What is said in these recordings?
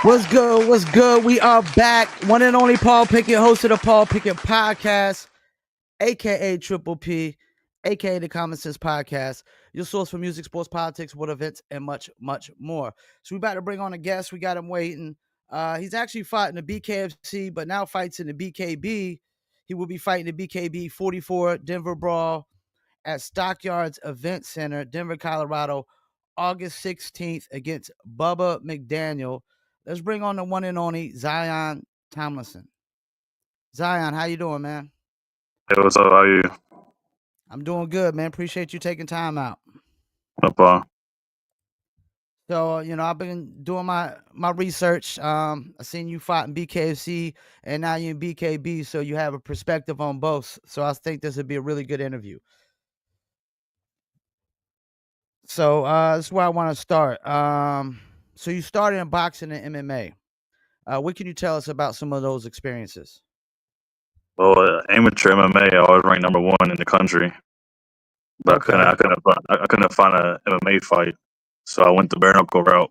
What's good? What's good? We are back. One and only Paul Pickett, host of the Paul Pickett Podcast, aka Triple P, aka the Common Sense Podcast, your source for music, sports, politics, world events, and much, much more. So we about to bring on a guest. We got him waiting. He's actually fought in the BKFC, but now fights in the BKB. He will be fighting the BKB 44 Denver Brawl at Stockyards Event Center, Denver, Colorado, August 16th against Bubba McDaniel. Let's bring on the one and only Zion Tomlinson. Zion, how you doing, man? Hey, what's up? How you? I'm doing good, man. Appreciate you taking time out. No problem. So, I've been doing my research. I seen you fought in BKFC and now you're in BKB, so you have a perspective on both. So I think this would be a really good interview. So this is where I want to start. So you started in boxing and MMA. What can you tell us about some of those experiences? Well, amateur MMA, I was ranked number one in the country, but Okay. I couldn't find a MMA fight, so I went the bare knuckle route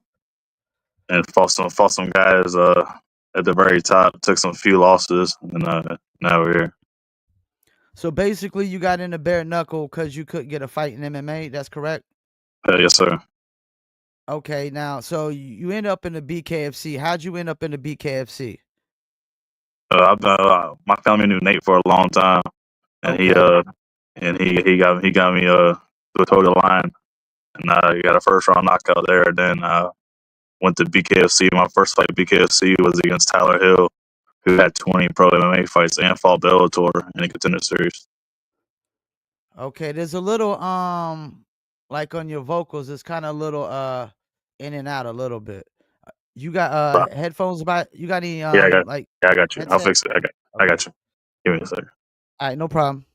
and fought some guys at the very top. Took some few losses, and now we're here. So basically, you got into bare knuckle because you couldn't get a fight in MMA. That's correct. Yes, sir. Okay. Now, so you end up in the BKFC. How'd you end up in the BKFC? My family knew Nate for a long time, and Okay. he got me to a total line, and I got a first round knockout there. Then went to BKFC. My first fight at BKFC was against Tyler Hill, who had 20 pro MMA fights and fought Bellator in the Contender Series. Okay. There's a little like on your vocals, it's kind of a little in and out a little bit. You got But, headphones about you got any yeah, like I got you. I'll headset? fix it. I Okay. got you. Give me a second. All right, no problem.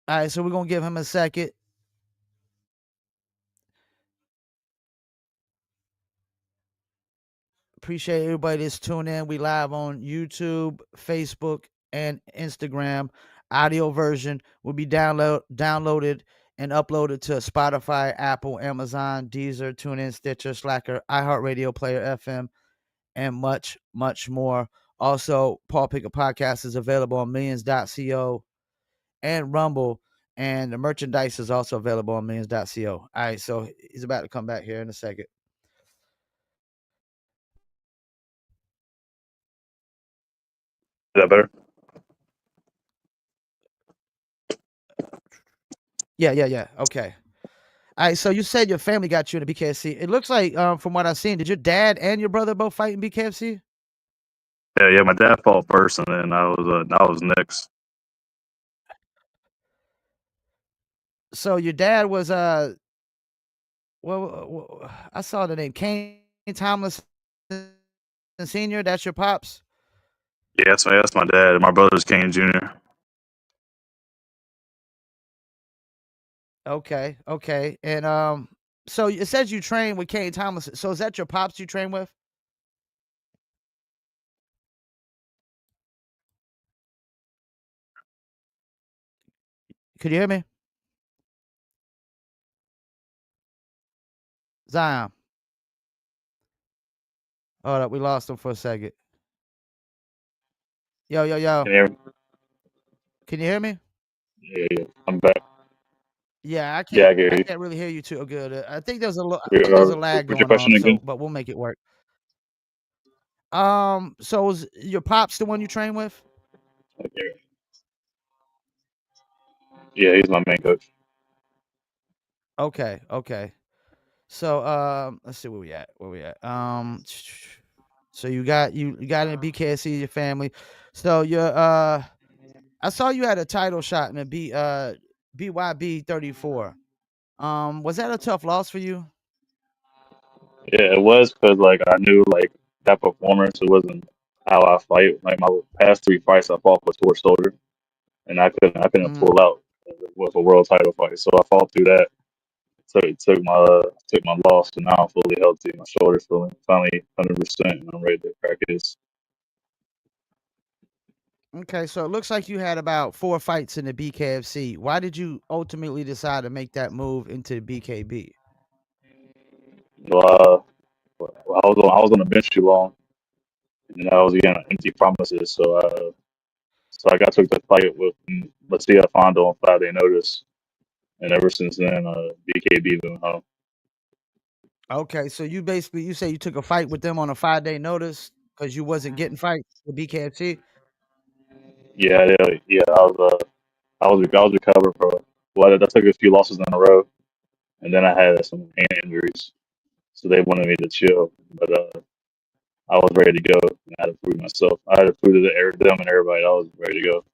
All right, so we're gonna give him a second. Appreciate everybody that's tuning in. We live on YouTube, Facebook, and Instagram. Audio version will be downloaded and uploaded to Spotify, Apple, Amazon, Deezer, TuneIn, Stitcher, Slacker, iHeartRadio, Player FM, and much, much more. Also, Paul Pickett Podcast is available on millions.co and Rumble, and the merchandise is also available on millions.co. All right, so he's about to come back here in a second. Is that better? Yeah. Okay. All right, so you said your family got you in the BKFC. It looks like, from what I've seen, did your dad and your brother both fight in BKFC? Yeah. My dad fought first, and then I was next. So your dad was well, I saw the name Kane Tomlinson Senior. That's your pops. Yeah, that's my dad. My brother's Kane Jr. Okay, and so it says you train with Kane Tomlinson. So is that your pops you train with? Could you hear me, Zion? Hold up, we lost him for a second. Yo. Can you hear me? Can you hear me? Yeah. I'm back. Yeah, Yeah, I can hear I you. can't really hear you too good. I think I think there's a lag What's your going on. question So, again? but we'll make it work. So was your pops the one you train with? Okay. Yeah, he's my main coach. Okay. So, let's see where we at. So you got in a BKSC, your family. So I saw you had a title shot in a BYB 34. Was that a tough loss for you? Yeah, it was because like I knew like that performance. It wasn't how I fight. Like my past three fights, I fought with sore shoulder, and I couldn't Mm, pull out with a world title fight. So I fought through that. So it took my loss, and now I'm fully healthy. My shoulder's feeling finally 100%, and I'm ready to crack this. okay, so it looks like you had about 4 fights in the BKFC. Why did you ultimately decide to make that move into the BKB? Well, But I was on the bench too long, and I was getting empty promises. So I got took the fight with Matia Fondo on 5 day notice, and ever since then, BKB been home. Okay, so you say you took a fight with them on a 5 day notice because you wasn't getting fights with BKFC. Yeah. I was recovered from. Well, I took a few losses in a row, and then I had some hand injuries, so they wanted me to chill. But I was ready to go. And I had to prove myself. I had to prove to them and everybody I was ready to go.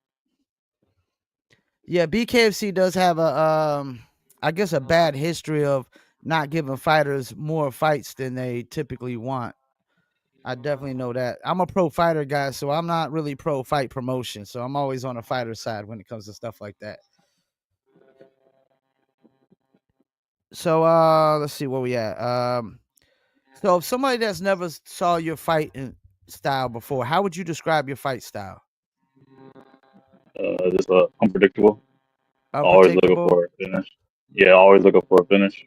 Yeah, BKFC does have I guess a bad history of not giving fighters more fights than they typically want. I definitely know that. I'm a pro fighter guy, so I'm not really pro fight promotion. So I'm always on the fighter side when it comes to stuff like that. So let's see where we at. So if somebody that's never saw your fighting style before, how would you describe your fight style? Just unpredictable. Always looking Unpredictable. for a finish. Yeah, always looking for a finish.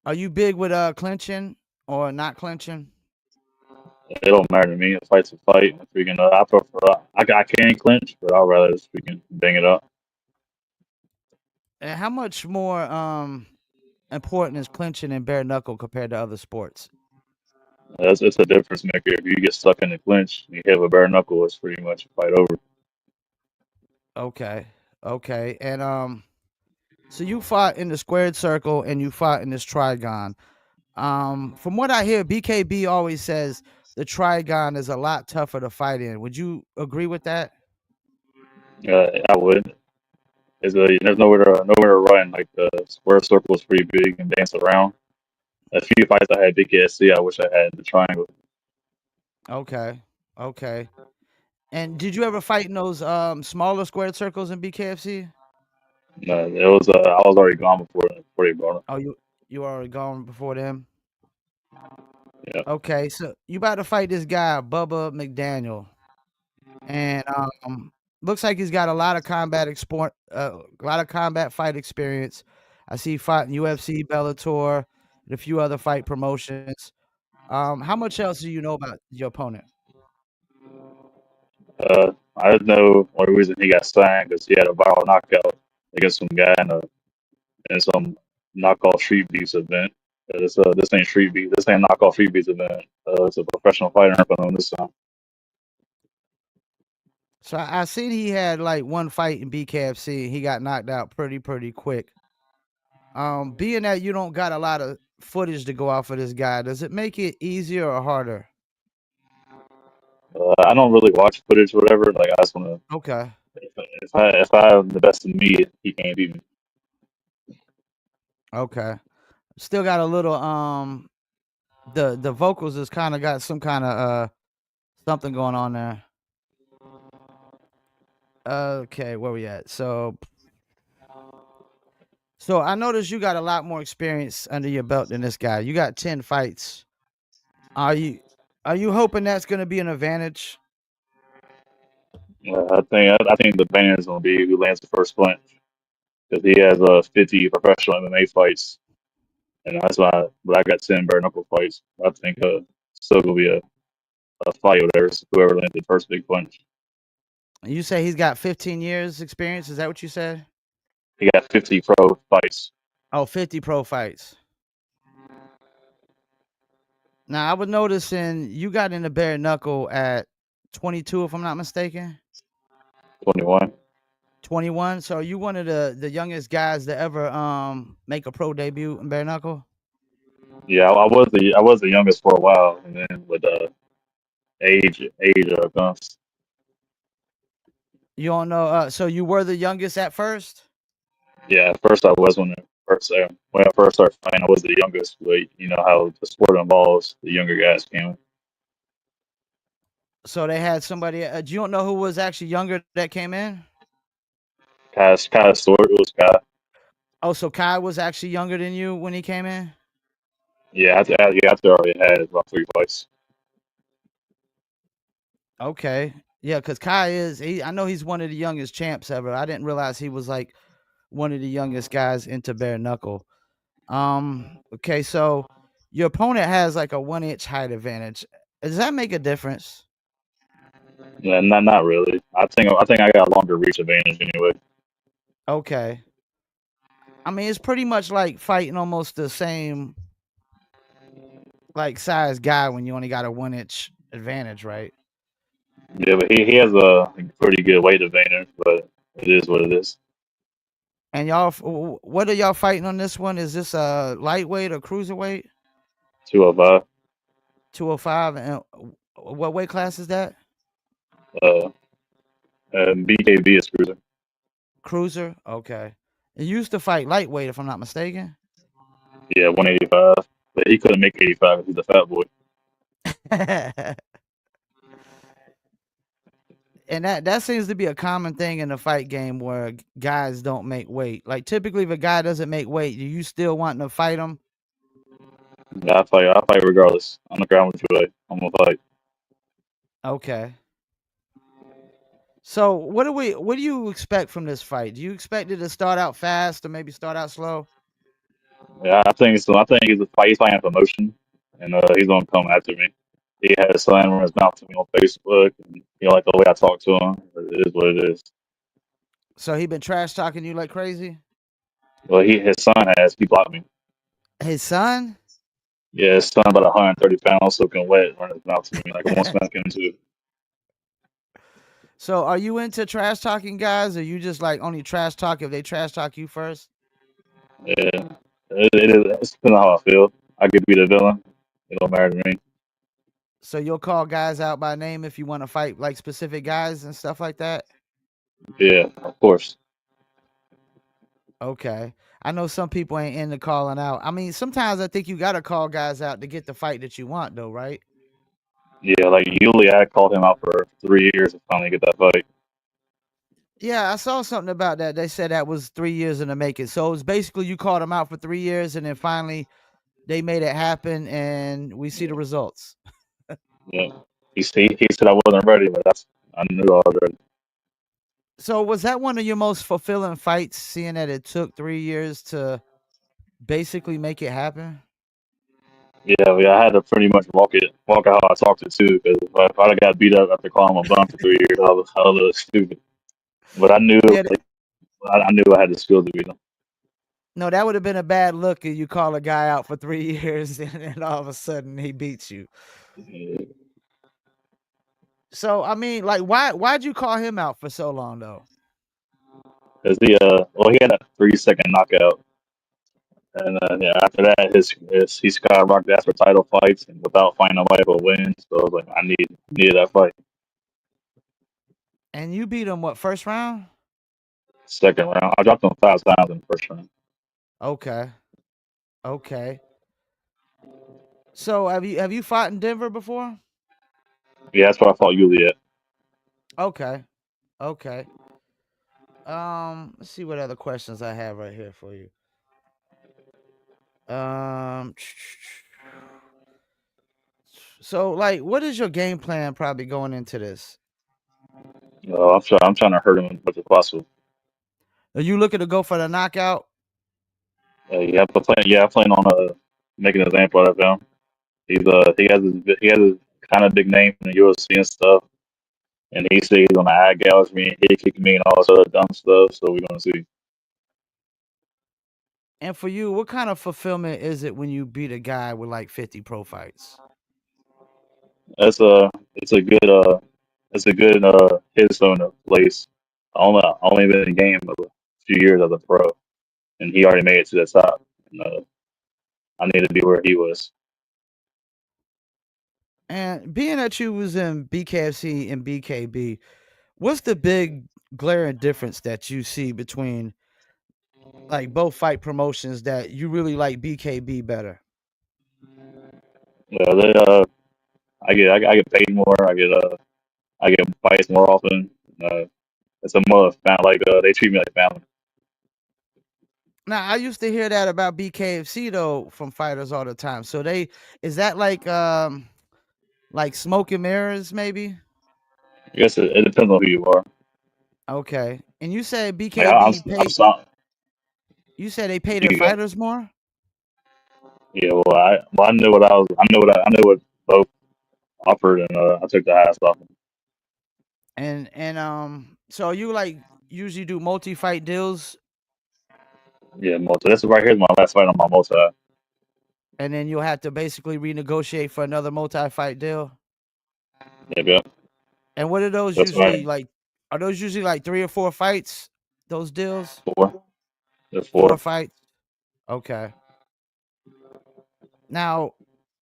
Are you big with clinching or not clinching? It don't matter to me. A fight's a fight. If we can, I prefer. I can clinch, but I'd rather just we can bang it up. And how much more important is clinching and bare knuckle compared to other sports? It's a difference maker. If you get stuck in the clinch, you have a bare knuckle. It's pretty much a fight over. Okay. Okay. And so you fought in the squared circle and you fought in this trigon. From what I hear, BKB always says the trigon is a lot tougher to fight in. Would you agree with that? I would. There's nowhere to run. Like the square circle is pretty big and dance around. A few fights I had BKSC, I wish I had the triangle. Okay. Okay. And did you ever fight in those smaller squared circles in BKFC? It was I was already gone before they brought Oh, you already gone before them. him. Yeah. Okay, so you about to fight this guy, Bubba McDaniel, and looks like he's got a lot of combat fight experience. I see he fought in UFC, Bellator, and a few other fight promotions. How much else do you know about your opponent? I just know one reason he got signed because he had a viral knockout against some guy in some knockoff street beefs event. This ain't street beef. This ain't knockoff street beefs event. It's a professional fighter on this time. So I seen he had like one fight in BKFC. He got knocked out pretty quick. Being that you don't got a lot of footage to go off of this guy, does it make it easier or harder? I don't really watch footage or whatever. Like I just want to. Okay. If I have the best of me, he can't beat me. Okay. Still got a little the vocals has kind of got some kind of something going on there. Okay, where we at? So I noticed you got a lot more experience under your belt than this guy. You got 10 fights. Are you are you hoping that's going to be an advantage? I think the banner is gonna be who lands the first punch because he has 50 professional MMA fights, and that's why. But I got 10 bare knuckle fights. I think still gonna be a fight with whoever lands the first big punch. You say he's got 15 years experience, is that what you said? He got 50 pro fights. Oh, 50 pro fights. Now, I was noticing you got into bare knuckle at 22 if I'm not mistaken. 21. 21. So are you one of the youngest guys to ever make a pro debut in bare knuckle? Yeah, I was the youngest for a while, and then with age comes. You don't know so you were the youngest at first? Yeah, at first I was when I first started fighting, I was the youngest. But you know how the sport involves, the younger guys came. So they had somebody you don't know who was actually younger that came in? Kind of sort. It was kind. Oh, so Kai was actually younger than you when he came in? After I already had about 3 fights. Okay. Yeah, because Kai I know he's one of the youngest champs ever. I didn't realize he was like one of the youngest guys into bare knuckle. Okay, so your opponent has like a 1 inch height advantage. Does that make a difference? Yeah, not really. I think I got a longer reach advantage anyway. Okay. I mean, it's pretty much like fighting almost the same like size guy when you only got a 1 inch advantage, right? Yeah, but he has a pretty good weight advantage, but it is what it is. And y'all, what are y'all fighting on this one? Is this a lightweight or cruiserweight? 205. 205. And what weight class is that? Uh, BKB is cruiser. Cruiser. Okay. You used to fight lightweight, if I'm not mistaken. Yeah, 185. But he couldn't make 85 because he's a fat boy. And that seems to be a common thing in the fight game where guys don't make weight. Like typically, if a guy doesn't make weight, do you still wanting to fight him? Yeah, I fight regardless. On the ground with you, I'm gonna fight. Okay. So what do you expect from this fight? Do you expect it to start out fast or maybe start out slow? Yeah, I think so. I think he's fighting for motion, and he's gonna come after me. He had a slam in his mouth to me on Facebook, and you know, like the way I talk to him. It is what it is. So he been trash talking you like crazy? Well, his son he blocked me. His son? Yeah, his son about 130 pounds, soaking wet, running his mouth to me like I want smack him too. So are you into trash talking guys, or you just like only trash talk if they trash talk you first? Yeah, it is. It's depending on how I feel. I could be the villain. It don't matter to me. So you'll call guys out by name if you want to fight like specific guys and stuff like that? Yeah, of course. Okay. I know some people ain't into calling out. I mean, sometimes I think you gotta call guys out to get the fight that you want, though, right? Yeah, like usually I called him out for 3 years to finally get that fight. Yeah, I saw something about that. They said that was 3 years in the making. So it's basically you called them out for 3 years, and then finally they made it happen, and we see the results. Yeah, he said I wasn't ready, but I knew already. So was that one of your most fulfilling fights, seeing that it took 3 years to basically make it happen? Yeah, I had to pretty much walk out how I talked it too, because if I'd have got beat up after calling him a bum for 3 years, I was stupid. But I knew, Yeah, like, I knew I had the skill to beat him. no, that would have been a bad look if you call a guy out for 3 years and then all of a sudden he beats you. Yeah. So I mean, like, why'd you call him out for so long though? Cause he had a 3 second knockout, and yeah, after that, he skyrocketed after title fights and without finding nobody but win. So I was like, needed that fight. And you beat him what, first round? Second round, I dropped him 5 times in the first round. Okay. Okay. So have you fought in Denver before? Yeah, that's what I fought Yuli at. Okay. Okay. Let's see what other questions I have right here for you. Um so like what is your game plan probably going into this? I'm trying to hurt him as much as possible. Are you looking to go for the knockout? I plan on making an example out of him. He has his kind of big name in the UFC and stuff, and he said he's gonna eye gouge me, head kick me, and all this other dumb stuff. So we're gonna see. And for you, what kind of fulfillment is it when you beat a guy with like 50 pro fights? That's it's a good headstone to place. I only been in the game a few years as a pro, and he already made it to the top. And, I need to be where he was. And being that you was in BKFC and BKB, what's the big glaring difference that you see between like both fight promotions that you really like BKB better? Yeah, I get paid more. I get fights more often. Uh, it's a more like they treat me like family. Now, I used to hear that about BKFC though from fighters all the time. So is that like smoke and mirrors maybe? I guess it depends on who you are. Okay. And you said Like BKB I'm pay sorry. you said they pay their You go. fighters more? Yeah, I knew what I knew what both offered, and I took the highest offer. And so you like usually do multi-fight deals, Yeah, multi. This is right here's my last fight on my multi. and then you'll have to basically renegotiate for another multi-fight deal. Yeah, yeah. And what are those That's usually right. like? Are those usually like 3 or 4 fights? Those deals, Four. There's 4 four. fights. Okay. Now,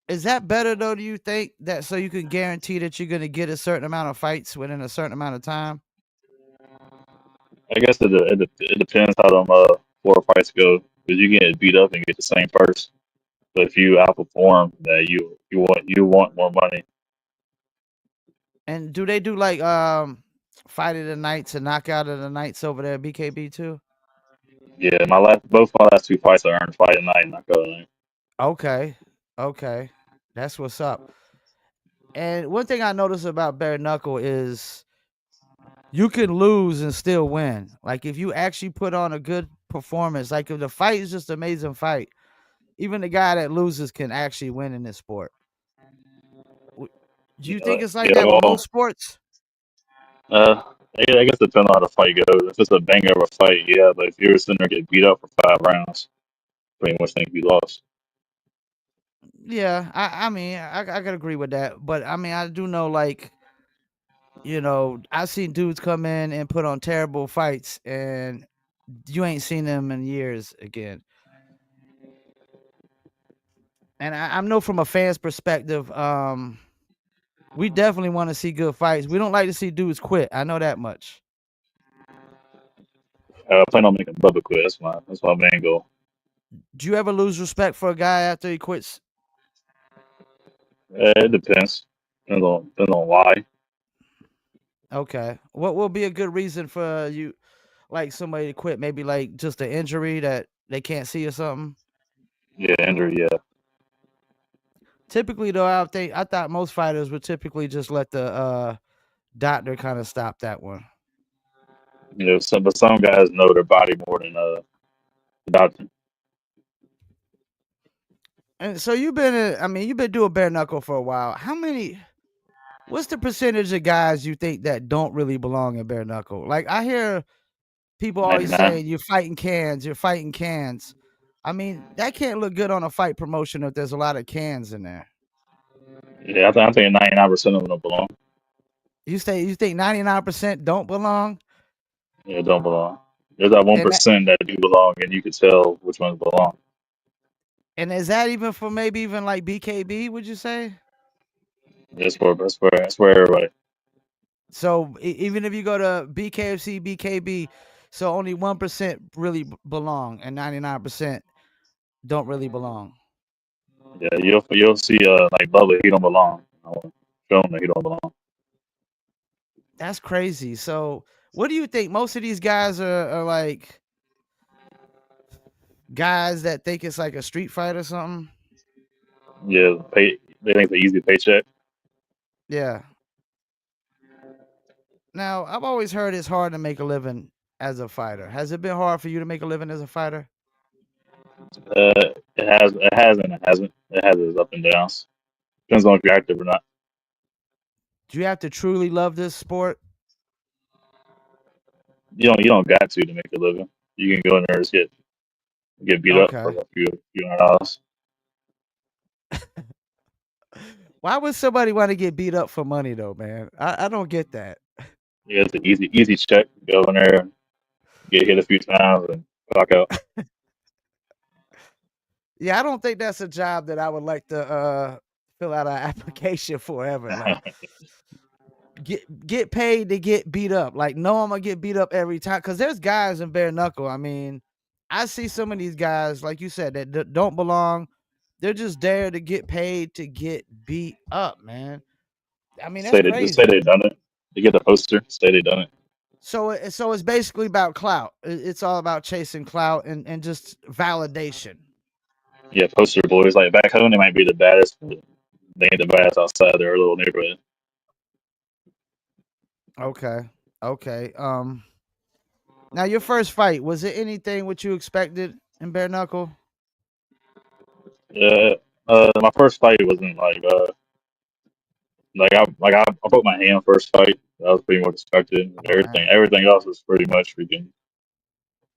is that better though? Do you think that so you can guarantee that you're going to get a certain amount of fights within a certain amount of time? I guess it depends how them four fights go. Because you get beat up and get the same purse. But if you outperform, that you want more money. And do they do like fight of the nights and knockout of the nights over there at BKB too? Yeah, both my last two fights I earned fight at night, not go night. Okay. Okay. That's what's up. And one thing I notice about bare knuckle is you can lose and still win. Like if you actually put on a good performance, like if the fight is just an amazing fight, even the guy that loses can actually win in this sport. W- Do you think it's like Yeah, that with most well, sports? uh, I guess it depends on how the fight goes. If it's a banger of a fight, yeah. But if you're sitting there get beat up for 5 rounds, pretty much think you lost. Yeah, I mean, I could agree with that. But I mean, I do know, like, I've seen dudes come in and put on terrible fights, and you ain't seen them in years again. And I know from a fan's perspective, we definitely want to see good fights. We don't like to see dudes quit. I know that much. I plan on making Bubba quit. That's my main goal. Do you ever lose respect for a guy after he quits? It depends. Depends on why. Okay. What will be a good reason for you, like somebody to quit? Maybe like just an injury that they can't see or something. Yeah, injury. Yeah, Typically, though, I thought most fighters would typically just let the doctor kind of stop that one. some guys know their body more than the doctor. And so I mean, you've been doing bare knuckle for a while. What's the percentage of guys you think that don't really belong in bare knuckle? Like I hear people always 99. saying you're fighting cans, you're fighting cans. I mean, that can't look good on a fight promotion if there's a lot of cans in there. Yeah, I think 99% of them don't belong. You think 99% don't belong? Yeah, don't belong. There's that one And that, percent that do belong, and you can tell which ones belong. and is that even for maybe even like BKB, would you say? That's where everybody. So even if you go to BKFC, BKB, so only 1% really belong and 99% don't really belong. Yeah, you'll see like Bubba, he don't belong. I want to show him that he don't belong. That's crazy. So what do you think? Most of these guys are like guys that think it's like a street fight or something. Yeah, they think it's an easy paycheck. Yeah. Now I've always heard it's hard to make a living as a fighter. Has it been hard for you to make a living as a fighter? It hasn't. It has its up and downs. Depends on if you're active or not. Do you have to truly love this sport? You don't got to make a living. You can go in there and just get beat up for Okay. a few $100. Why would somebody want to get beat up for money though, man? I don't get that. Yeah, it's an easy check. Go in there, get hit a few times, and clock out. Yeah, I don't think that's a job that I would like to fill out an application for ever. Like get paid to get beat up. Like no, I'm gonna get beat up every time because there's guys in bare knuckle. I mean, I see some of these guys, like you said, that don't belong. They're just there to get paid to get beat up, man. I mean, that's Say crazy. they done it. They get the poster. Say they done it. So it's basically about clout. It's all about chasing clout and just validation. Yeah, poster boys. Like back home, they might be the baddest, but they ain't the baddest outside their little neighborhood. Okay. Okay. Now your first fight, was it anything what you expected in bare knuckle? Yeah. My first fight wasn't I broke my hand first fight. That was pretty much expected. Oh man. Everything else was pretty much freaking.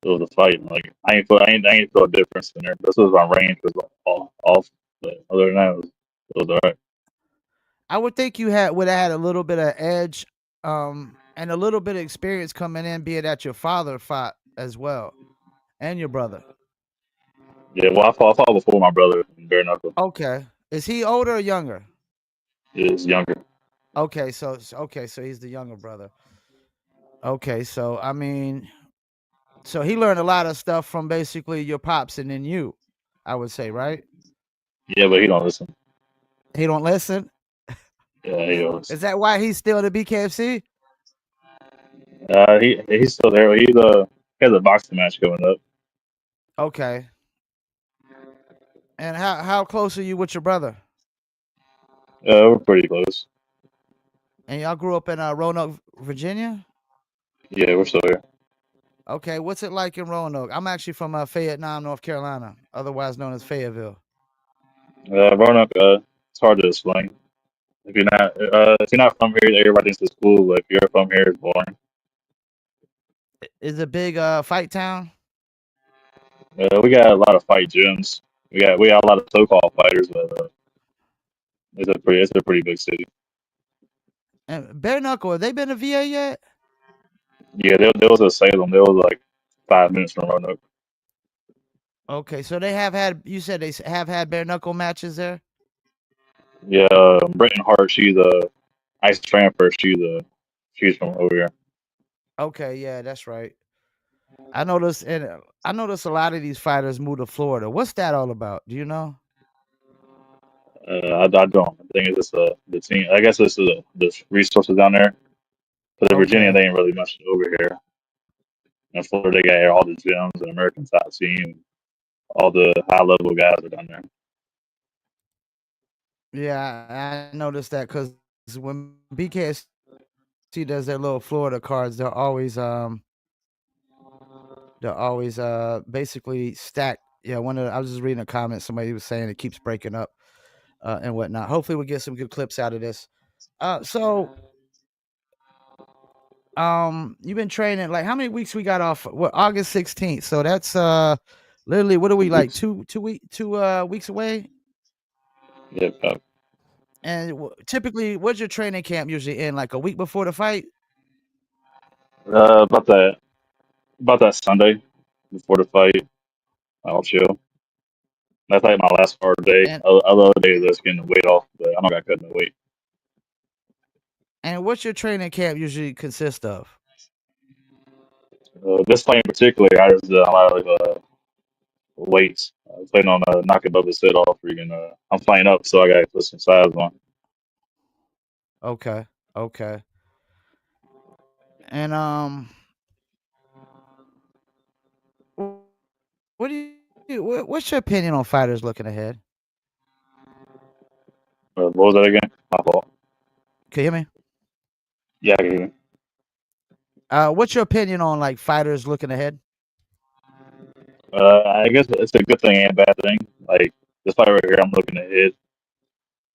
It was a fight. Like I ain't feel a difference in there. This was my range was off, but other than that, it was alright. I would think you would have had a little bit of edge, and a little bit of experience coming in, being that your father fought as well, and your brother. Yeah, well, I fought before my brother in bare knuckle. Okay. Is he older or younger? He was younger. Okay, so he's the younger brother. Okay, so I mean, so he learned a lot of stuff from basically your pops and then you, I would say, right? Yeah, but he don't listen. He don't listen. Yeah, he don't listen. Is that why he's still in the BKFC? He's still there. He has a boxing match coming up. Okay. And how close are you with your brother? We're pretty close. And y'all grew up in Roanoke, Virginia? Yeah, we're still here. Okay, what's it like in Roanoke? I'm actually from Fayetteville, North Carolina, otherwise known as Fayetteville. Roanoke, it's hard to explain. If you're not from here, everybody thinks it's cool. But if you're from here, it's boring. Is it a big fight town? We got a lot of fight gyms. We got a lot of so-called fighters, but it's a pretty big city. And bare knuckle, have they been to VA yet? Yeah, there was a Salem. There was like 5 minutes from Roanoke. Okay, so they have had. You said they have had bare knuckle matches there. Yeah, Britton Hart. She's a Ice Tramper. She's from over here. Okay, yeah, that's right. I noticed a lot of these fighters move to Florida. What's that all about? Do you know? I don't. I think it's just the team. I guess it's the resources down there. Because in Virginia, Okay, they ain't really much over here. In Florida, they got all the gyms and American top team. All the high level guys are down there. yeah, I noticed that because when BKSC does their little Florida cards, they're always basically stacked. Yeah, I was just reading a comment. Somebody was saying it keeps breaking up and whatnot. Hopefully, we'll get some good clips out of this. So you've been training like how many weeks we got off? What, August 16th? So that's literally, what are we, like Weeks. 2 weeks away? Yeah, And typically, what's your training camp usually in? Like a week before the fight? uh, about that about that Sunday before the fight, I'll chill. That's like my last hard day. And Other days that's getting the weight off, but I don't got cutting the weight. and what's your training camp usually consist of? This fight in particular, I just did a lot of weights. I plan on knocking above the sit off. I'm flying up, so I got to put some size on. Okay, okay. And wh- what do what's your opinion on fighters looking ahead? What was that again? My fault. Can you hear me? Yeah, I can hear you. What's your opinion on like fighters looking ahead? I guess it's a good thing and bad thing. Like this fight right here, I'm looking to hit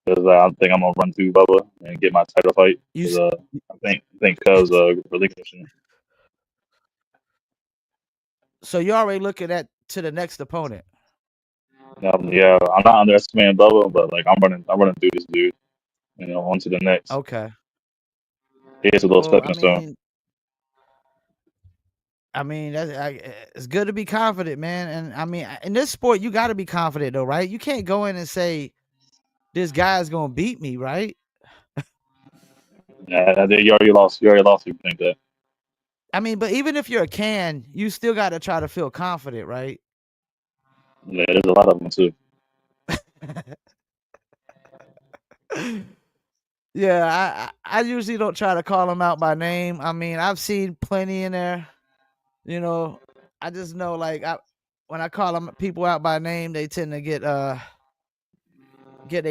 because I think I'm gonna run through Bubba and get my title fight. You Because s- I think Cubs relinquishing. so you're already looking at to the next opponent. Yeah, I'm not underestimating Bubba, but like I'm running through this dude. On to the next. Okay. He is a little Well, stepping stone. it's good to be confident, man. And in this sport, you got to be confident, though, right? You can't go in and say this guy's gonna beat me, right? Yeah, you already lost. You already lost if you think that. But even if you're a can, you still got to try to feel confident, right? Yeah, there's a lot of them too. Yeah, I usually don't try to call them out by name. I've seen plenty in there. You know, I just know like when I call them people out by name, they tend to get their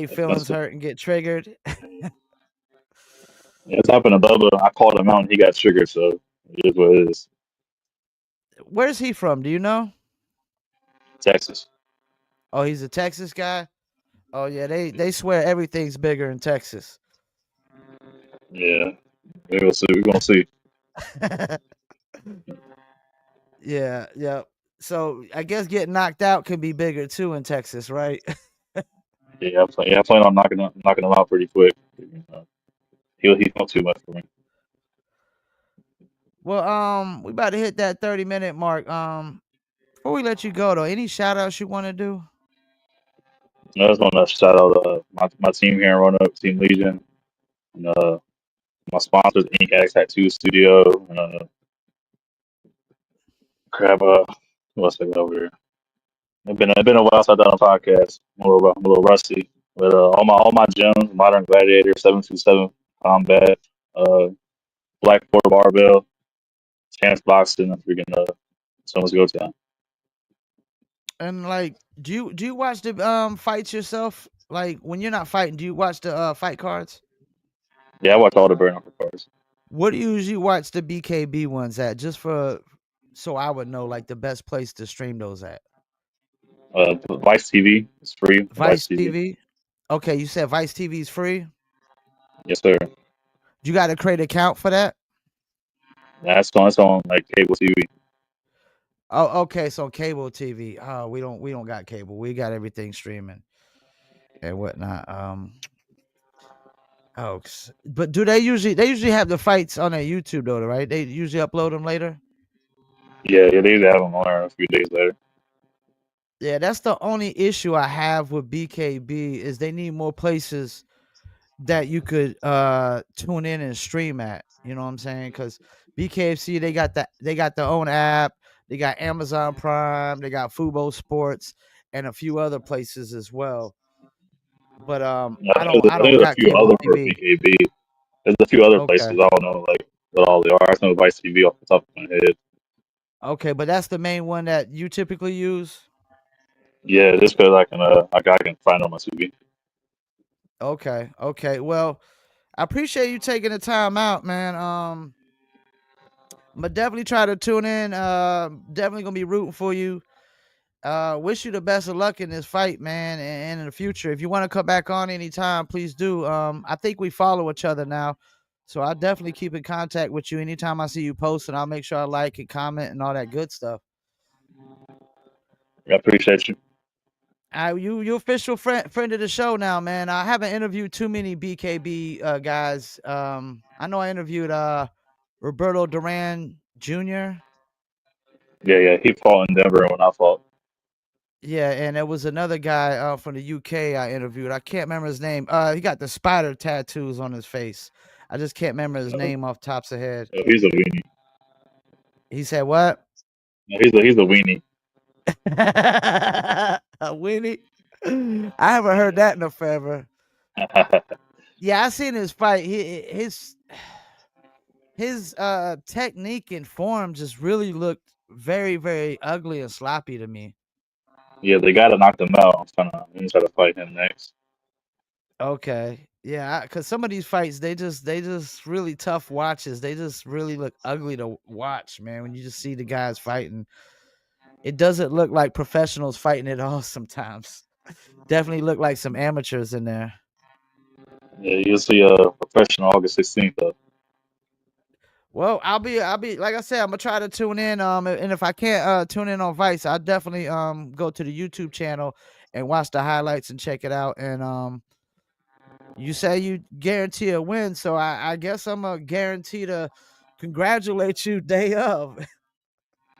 feelings That's hurt and get triggered. it's happened to Bubba. I called him out and he got triggered. So it is what it is. Where's he from? Do you know? Texas. Oh, he's a Texas guy. Oh yeah, they swear everything's bigger in Texas. Yeah, we gonna see. We gonna see. Yeah, yeah. So I guess getting knocked out can be bigger too in Texas, right? Yeah, I plan on knocking him out pretty quick. Uh, he's not too much for me. Well, we about to hit that 30-minute mark. Before we let you go though, any shout outs you want to do? I just want to shout out my team here in Roanoke, Team Legion, and my sponsors, Ink X Tattoo Studio. Crap, what's it over here? It's been a while since I've done a podcast. I'm a little rusty, but all my gyms, Modern Gladiator, 727 Combat, uh, Blackboard Barbell, Chance Boxing, and freaking Someone's Go Time. And like, do you watch the fights yourself? Like when you're not fighting, do you watch the fight cards? Yeah, I watch all the burn cards. What do you usually watch the BKB ones at? Just for so I would know like the best place to stream those at. Vice TV is free. Vice Vice TV. TV. Okay, you said Vice TV is free. Yes, sir. You got to create an account for that. That's on like cable TV. Oh, okay. So cable TV. Oh, we don't got cable. We got everything streaming and whatnot. But do they usually have the fights on their YouTube though, right? They usually upload them later. Yeah, they usually have them on there a few days later. Yeah, that's the only issue I have with BKB is they need more places that you could tune in and stream at. You know what I'm saying? Because BKFC they got their own app, they got Amazon Prime, they got Fubo Sports, and a few other places as well. But I I think don't I there's don't a got few cable other for TV. BKB. There's a few other places. Okay. I don't know like what all they are. I just know Vice TV off the top of my head. Okay, but that's the main one that you typically use. Yeah, just because I can find it on my TV. Okay, okay. Well, I appreciate you taking the time out, man. I'm gonna definitely try to tune in. Definitely gonna be rooting for you. Wish you the best of luck in this fight, man, and in the future. If you want to come back on anytime, please do. I think we follow each other now, so I'll definitely keep in contact with you anytime I see you post, and I'll make sure I like and comment and all that good stuff. I appreciate you. You official friend of the show now, man. I haven't interviewed too many BKB guys. I know I interviewed Roberto Duran Jr. Yeah. He fought in Denver when I fought. Yeah, and there was another guy from the UK I interviewed. I can't remember his name. He got the spider tattoos on his face. I just can't remember his Uh, name off tops of head. he's a weenie. He said what? No, he's a weenie. A Winnie. I haven't heard that in a forever. Yeah, I seen his fight. His technique and form just really looked very, very ugly and sloppy to me. Yeah, they gotta knock him out. I'm gonna try to fight him next. Okay. Yeah, because some of these fights, they just really tough watches. They just really look ugly to watch, man. When you just see the guys fighting, it doesn't look like professionals fighting at all. Sometimes, definitely look like some amateurs in there. Yeah, you'll see a professional August 16th. Well, I'll be like I said, I'm gonna try to tune in. And if I can't tune in on Vice, I'll definitely go to the YouTube channel and watch the highlights and check it out. And you say you guarantee a win, so I guess I'm a guarantee to congratulate you day of.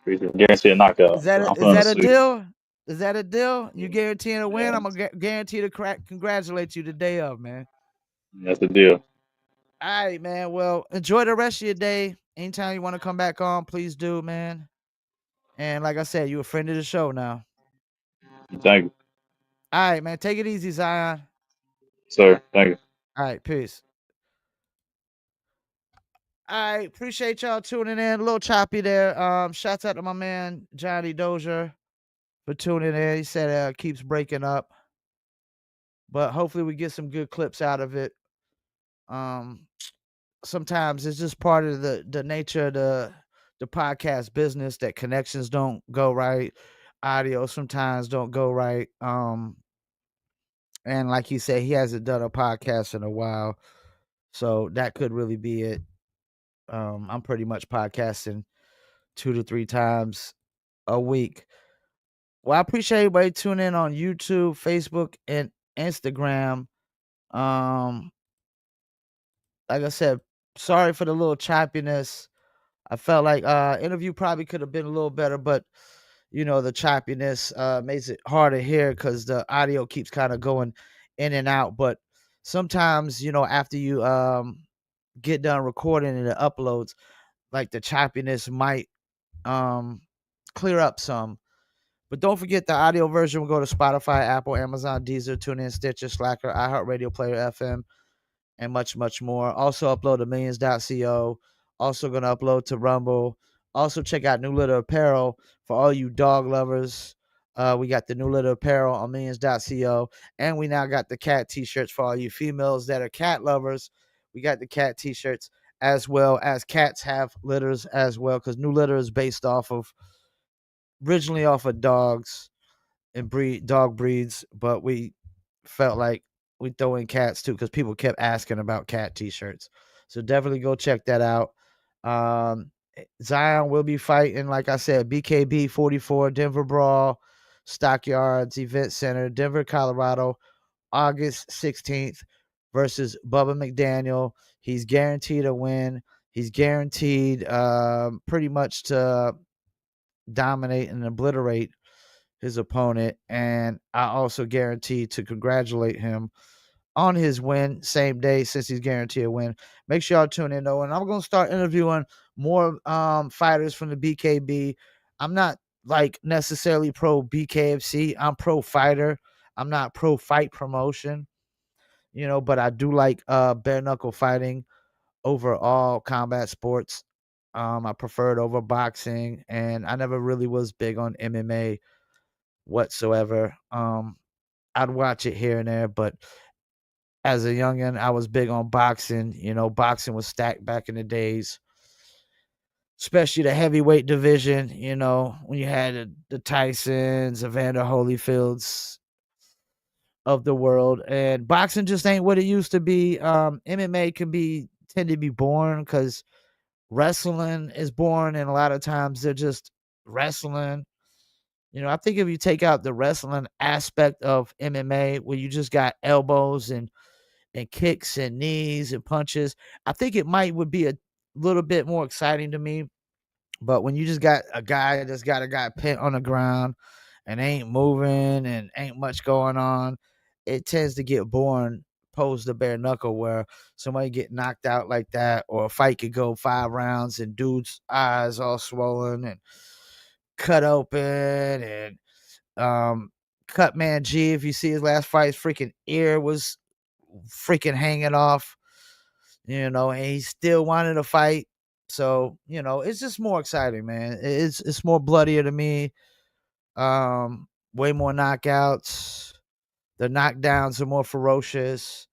Guarantee a knockout. Is So that I'm a, is feeling that a sweet. deal? Is that a deal? You guaranteeing a win? Yeah, I'm gonna guarantee to congratulate you the day of, man. that's the deal. All right, man. Well, enjoy the rest of your day. Anytime you want to come back on, please do, man. And like I said, you a friend of the show now. Thank you, All right, man. Take it easy, Zion. sir. Thank you. All right, peace. I appreciate y'all tuning in. A little choppy there. Shouts out to my man Johnny Dozier for tuning in. He said keeps breaking up, but hopefully we get some good clips out of it. Um, Sometimes it's just part of the nature of the podcast business that connections don't go right. audio sometimes don't go right. And like you said, he hasn't done a podcast in a while, so that could really be it. I'm pretty much podcasting 2 to 3 times a week. Well, I appreciate everybody tuning in on YouTube, Facebook, and Instagram. Um, like I said, sorry for the little choppiness. I felt like interview probably could have been a little better, but the choppiness makes it hard to hear because the audio keeps kind of going in and out. But sometimes, after you get done recording and it uploads, like the choppiness might um clear up some. But don't forget the audio version will go to Spotify, Apple, Amazon, Deezer, TuneIn, Stitcher, Slacker, iHeartRadio, Player FM, and much, much more. Also upload to millions.co. Also going to upload to Rumble. Also check out New Litter Apparel for all you dog lovers. We got the New Litter Apparel on millions.co. And we now got the cat t-shirts for all you females that are cat lovers. We got the cat t-shirts as well as cats have litters as well, because New Litter is based originally off of dogs and dog breeds, but we felt like we throw in cats too because people kept asking about cat t-shirts. So definitely go check that out. Zion will be fighting, like I said, BKB 44, Denver Brawl, Stockyards Event Center, Denver, Colorado, August 16th versus Bubba McDaniel. He's guaranteed a win. He's guaranteed pretty much to dominate and obliterate his opponent, and I also guarantee to congratulate him on his win same day since he's guaranteed a win. Make sure y'all tune in though, and I'm gonna start interviewing more fighters from the BKB. I'm not like necessarily pro BKFC. I'm pro fighter. I'm not pro fight promotion, but I do like bare knuckle fighting over all combat sports. I prefer it over boxing, and I never really was big on MMA whatsoever. I'd watch it here and there, but as a youngin, I was big on boxing. Boxing was stacked back in the days, especially the heavyweight division. When you had the Tysons, Evander Holyfields of the world, and boxing just ain't what it used to be. MMA tend to be boring because wrestling is boring, and a lot of times they're just wrestling. I think if you take out the wrestling aspect of MMA, where you just got elbows and kicks and knees and punches, I think it would be a little bit more exciting to me. But when you just got a guy that's got a guy pinned on the ground and ain't moving and ain't much going on, it tends to get boring. Posed to bare knuckle, where somebody get knocked out like that, or a fight could go 5 rounds and dude's eyes all swollen and cut open, and Cut Man G, if you see his last fight, his freaking ear was freaking hanging off, and he still wanted to fight. So, it's just more exciting, man. It's more bloodier to me. Way more knockouts. The knockdowns are more ferocious.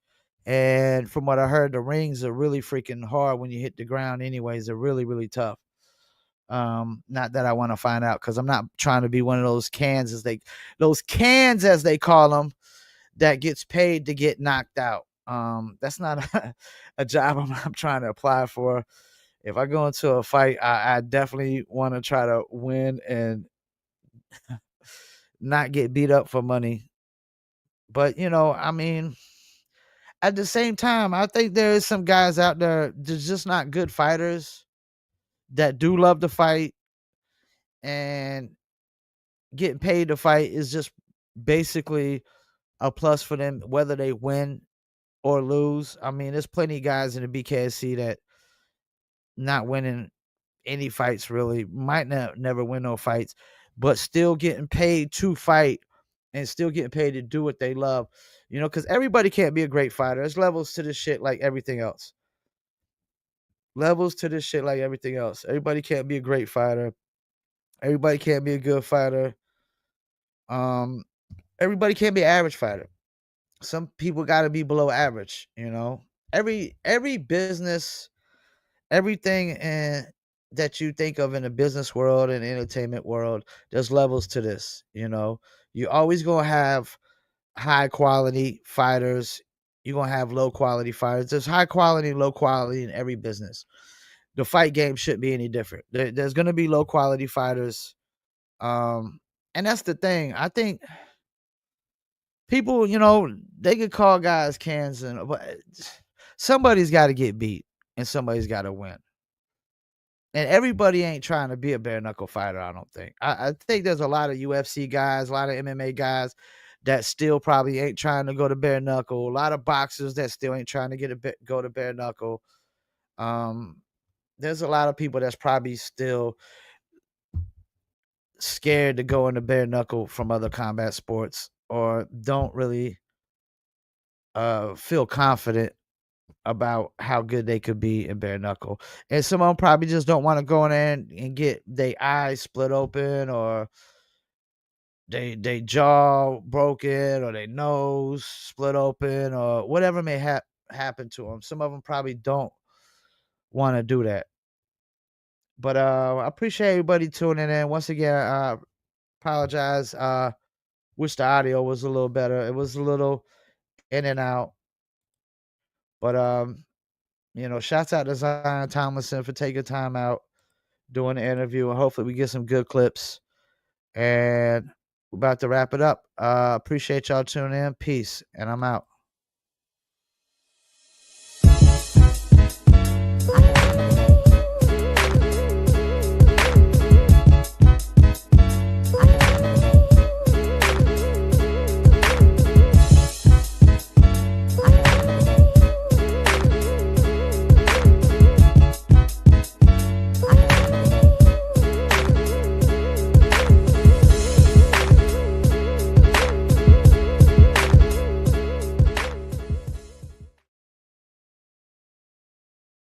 And from what I heard, the rings are really freaking hard when you hit the ground anyways. They're really, really tough. Not that I want to find out, because I'm not trying to be one of those cans as they call them, that gets paid to get knocked out. That's not a job I'm trying to apply for. If I go into a fight, I definitely want to try to win and not get beat up for money. But I mean, at the same time, I think there is some guys out there that's just not good fighters that do love to fight, and getting paid to fight is just basically a plus for them, whether they win or lose. I mean, there's plenty of guys in the BKSC that not winning any fights really, might never win no fights, but still getting paid to fight and still getting paid to do what they love. Because everybody can't be a great fighter. There's levels to this shit like everything else. Levels to this shit like everything else. Everybody can't be a great fighter. Everybody can't be a good fighter. Everybody can't be an average fighter. Some people got to be below average. Every business, everything that you think of in the business world and entertainment world, there's levels to this. You always gonna have high quality fighters. You're gonna have low quality fighters. There's high quality, low quality in every business. The fight game shouldn't be any different. There's gonna be low quality fighters. And that's the thing. I think people, they could call guys cans, but somebody's got to get beat and somebody's got to win. And everybody ain't trying to be a bare knuckle fighter, I don't think. I think there's a lot of UFC guys, a lot of MMA guys that still probably ain't trying to go to bare knuckle. A lot of boxers that still ain't trying to go to bare knuckle. There's a lot of people that's probably still scared to go into bare knuckle from other combat sports, or don't really feel confident about how good they could be in bare knuckle. And some of them probably just don't want to go in there and get their eyes split open, or they jaw broken, or their nose split open, or whatever may happen to them. Some of them probably don't want to do that. But I appreciate everybody tuning in. Once again, I apologize. Wish the audio was a little better. It was a little in and out. But shouts out to Zion Tomlinson for taking time out doing the interview, and hopefully we get some good clips. And we're about to wrap it up. Appreciate y'all tuning in. Peace, and I'm out.